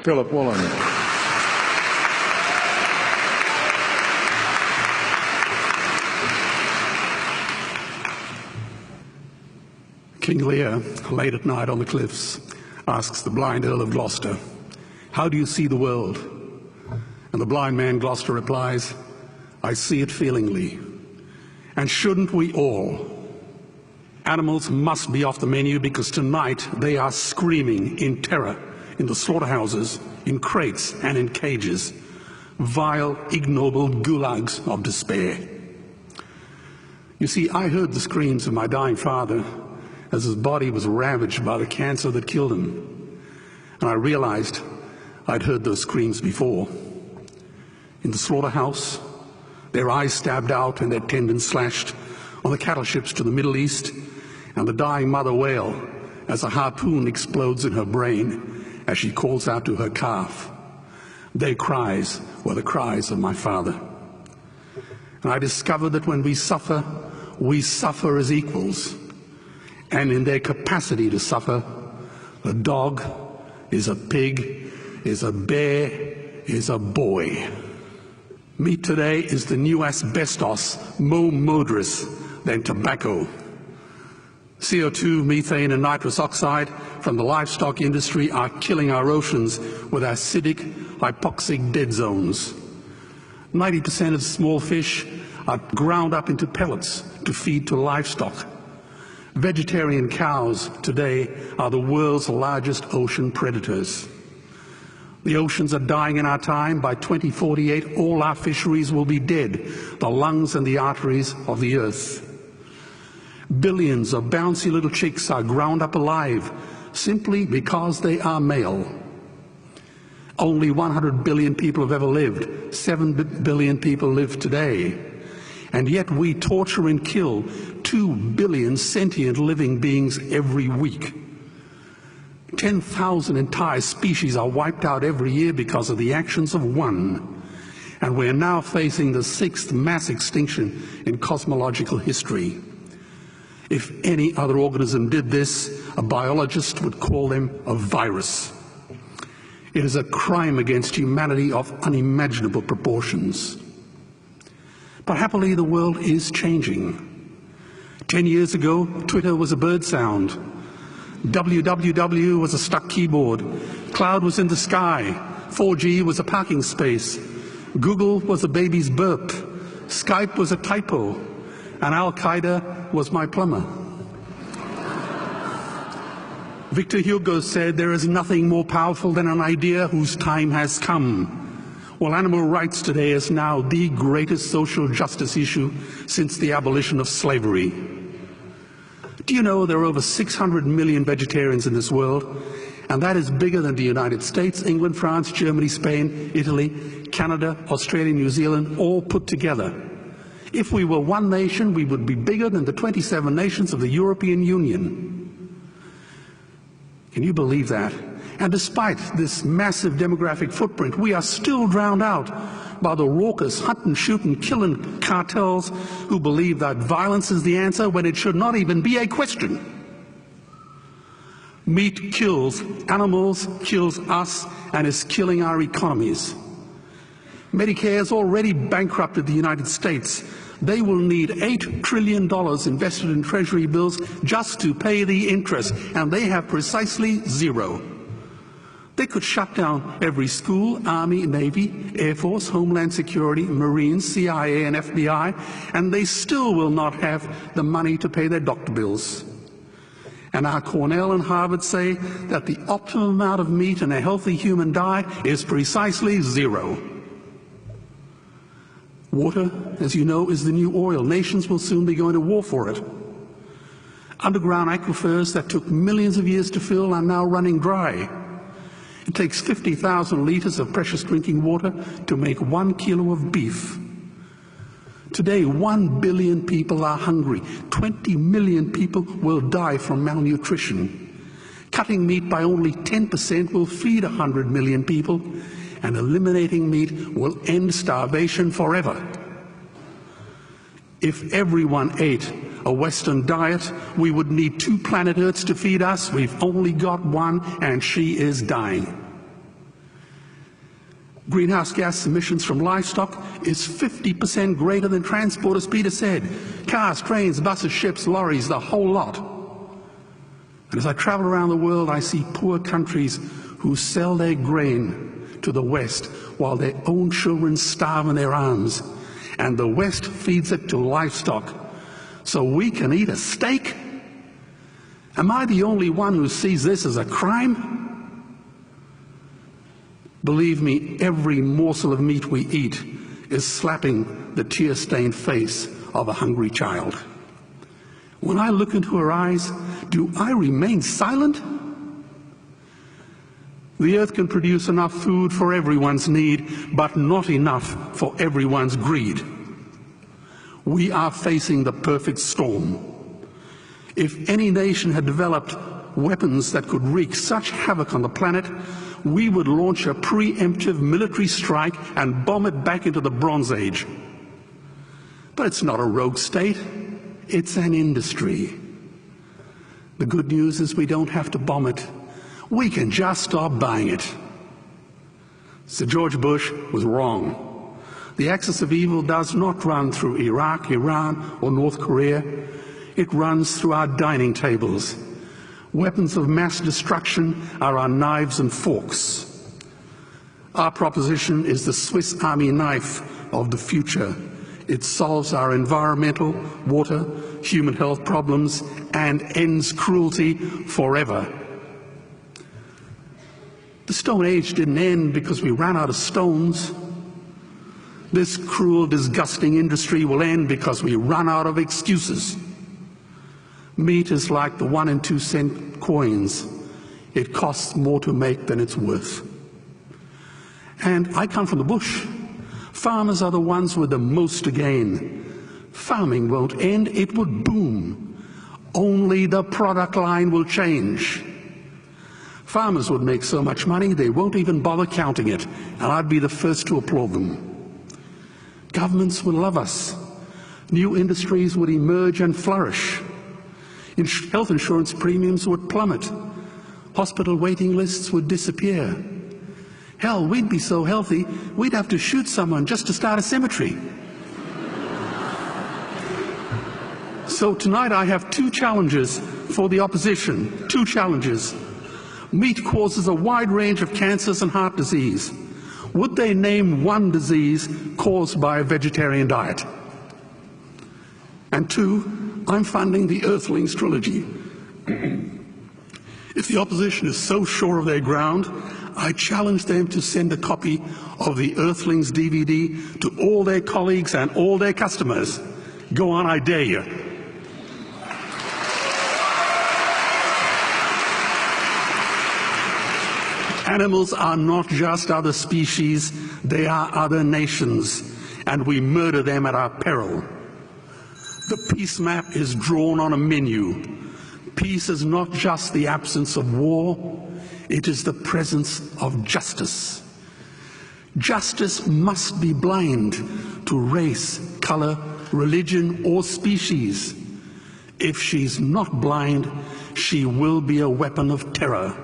Philip Woolen. King Lear, late at night on the cliffs, asks the blind Earl of Gloucester, "How do you see the world?" And the blind man Gloucester replies, "I see it feelingly. And shouldn't we all? Animals must be off the menu because tonight they are screaming in terror in the slaughterhouses, in crates and in cages, vile, ignoble gulags of despair." You see, I heard the screams of my dying father as his body was ravaged by the cancer that killed him. And I realized I'd heard those screams before. In the slaughterhouse, their eyes stabbed out and their tendons slashed, on the cattle ships to the Middle East, and the dying mother wail as a harpoon explodes in her brain as she calls out to her calf. Their cries were the cries of my father. And I discovered that when we suffer as equals. And in their capacity to suffer, a dog is a pig, is a bear, is a boy. Meat today is the new asbestos, more murderous than tobacco. CO2, methane and nitrous oxide from the livestock industry are killing our oceans with acidic, hypoxic dead zones. 90% of small fish are ground up into pellets to feed to livestock. Vegetarian cows today are the world's largest ocean predators. The oceans are dying in our time. By 2048, all our fisheries will be dead, the lungs and the arteries of the earth. Billions of bouncy little chicks are ground up alive simply because they are male. Only 100 billion people have ever lived. 7 billion people live today. And yet we torture and kill 2 billion sentient living beings every week. 10,000 entire species are wiped out every year because of the actions of one. And we're now facing the 6th mass extinction in cosmological history. If any other organism did this, a biologist would call them a virus. It is a crime against humanity of unimaginable proportions. But happily, the world is changing. 10 years ago, Twitter was a bird sound. www was a stuck keyboard. Cloud was in the sky. 4G was a parking space. Google was a baby's burp. Skype was a typo. And Al-Qaeda was my plumber. Victor Hugo said, "There is nothing more powerful than an idea whose time has come." Well, animal rights today is now the greatest social justice issue since the abolition of slavery. Do you know there are over 600 million vegetarians in this world? And that is bigger than the United States, England, France, Germany, Spain, Italy, Canada, Australia, New Zealand, all put together. If we were one nation, we would be bigger than the 27 nations of the European Union. Can you believe that? And despite this massive demographic footprint, we are still drowned out by the raucous hunting, shooting, killing cartels who believe that violence is the answer when it should not even be a question. Meat kills animals, kills us, and is killing our economies. Medicare has already bankrupted the United States. They will need $8 trillion invested in Treasury bills just to pay the interest, and they have precisely zero. They could shut down every school, Army, Navy, Air Force, Homeland Security, Marines, CIA, and FBI, and they still will not have the money to pay their doctor bills. And our Cornell and Harvard say that the optimum amount of meat in a healthy human diet is precisely zero. Water, as you know, is the new oil. Nations will soon be going to war for it. Underground aquifers that took millions of years to fill are now running dry. It takes 50,000 liters of precious drinking water to make 1 kilo of beef. Today, 1 billion people are hungry. 20 million people will die from malnutrition. Cutting meat by only 10% will feed 100 million people, and eliminating meat will end starvation forever. If everyone ate a Western diet, we would need 2 planet Earths to feed us. We've only got one, and she is dying. Greenhouse gas emissions from livestock is 50% greater than transport, as Peter said. Cars, trains, buses, ships, lorries, the whole lot. And as I travel around the world, I see poor countries who sell their grain to the West while their own children starve in their arms. And the West feeds it to livestock so we can eat a steak? Am I the only one who sees this as a crime? Believe me, every morsel of meat we eat is slapping the tear-stained face of a hungry child. When I look into her eyes, do I remain silent? The earth can produce enough food for everyone's need, but not enough for everyone's greed. We are facing the perfect storm. If any nation had developed weapons that could wreak such havoc on the planet, we would launch a preemptive military strike and bomb it back into the Bronze Age. But it's not a rogue state, it's an industry. The good news is we don't have to bomb it. We can just stop buying it. Sir George Bush was wrong. The axis of evil does not run through Iraq, Iran, or North Korea. It runs through our dining tables. Weapons of mass destruction are our knives and forks. Our proposition is the Swiss Army knife of the future. It solves our environmental, water, human health problems and ends cruelty forever. The Stone Age didn't end because we ran out of stones. This cruel, disgusting industry will end because we run out of excuses. Meat is like the 1 and 2 cent coins. It costs more to make than it's worth. And I come from the bush. Farmers are the ones with the most to gain. Farming won't end, it would boom. Only the product line will change. Farmers would make so much money they won't even bother counting it, and I'd be the first to applaud them. Governments would love us. New industries would emerge and flourish. Health insurance premiums would plummet. Hospital waiting lists would disappear. Hell, we'd be so healthy, we'd have to shoot someone just to start a cemetery. So tonight I have 2 challenges for the opposition. 2 challenges. Meat causes a wide range of cancers and heart disease. Would they name one disease caused by a vegetarian diet? And 2, I'm funding the Earthlings trilogy. If the opposition is so sure of their ground, I challenge them to send a copy of the Earthlings DVD to all their colleagues and all their customers. Go on, I dare you. Animals are not just other species, they are other nations, and we murder them at our peril. The peace map is drawn on a menu. Peace is not just the absence of war, it is the presence of justice. Justice must be blind to race, color, religion, or species. If she's not blind, she will be a weapon of terror.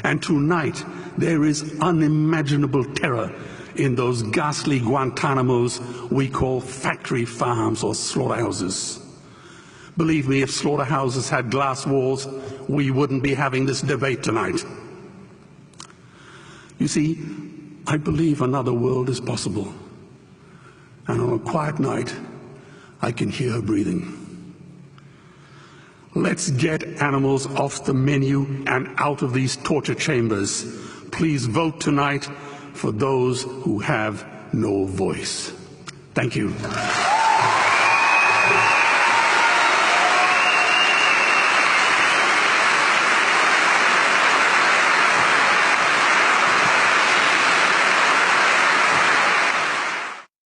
And tonight, there is unimaginable terror in those ghastly Guantanamos we call factory farms or slaughterhouses. Believe me, if slaughterhouses had glass walls, we wouldn't be having this debate tonight. You see, I believe another world is possible. And on a quiet night, I can hear her breathing. Let's get animals off the menu and out of these torture chambers. Please vote tonight for those who have no voice. Thank you.